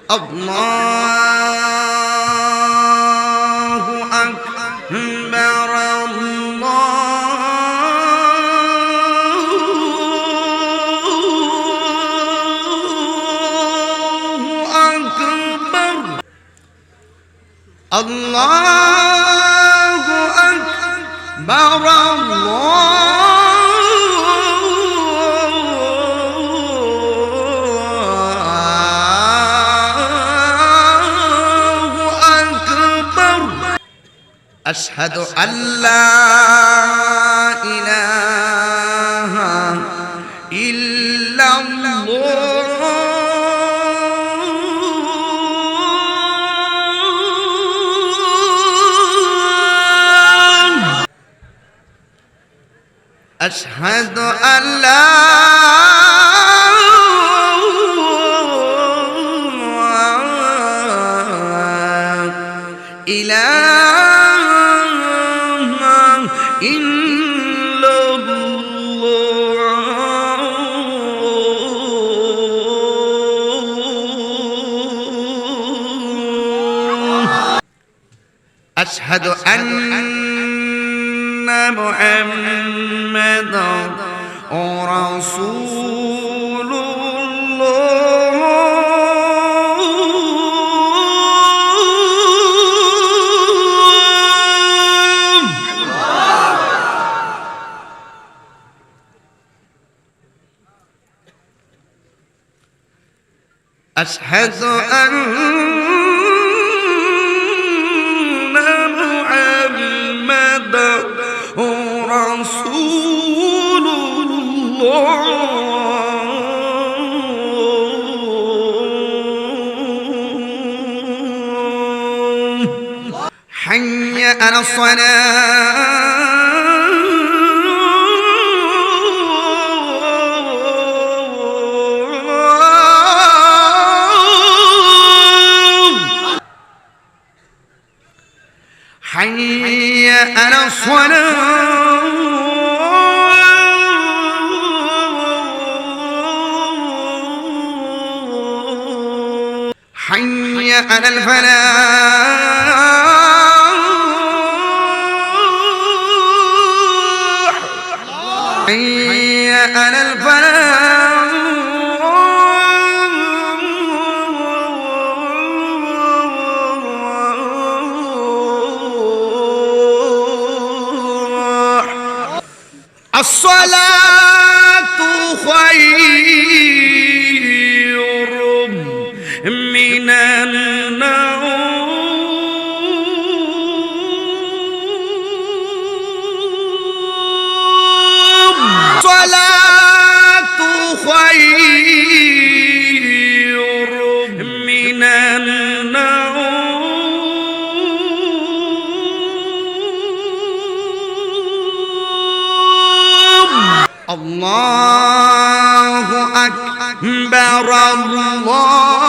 আল্লাহু আকবার আল্লাহু আকবার আল্লাহু আকবার আশহাদু আল্লা ইলাহা ইল্লাল্লাহ أشهد أن لا إله إلا الله أشهد أن محمد رسول الله أشهد أن محمد رسول الله حي على الصلاة حي على الصلاة حي على الفلاح حي على الفلاح الصلاة خير من النوم الصلاة خير من النوم الله أكبر الله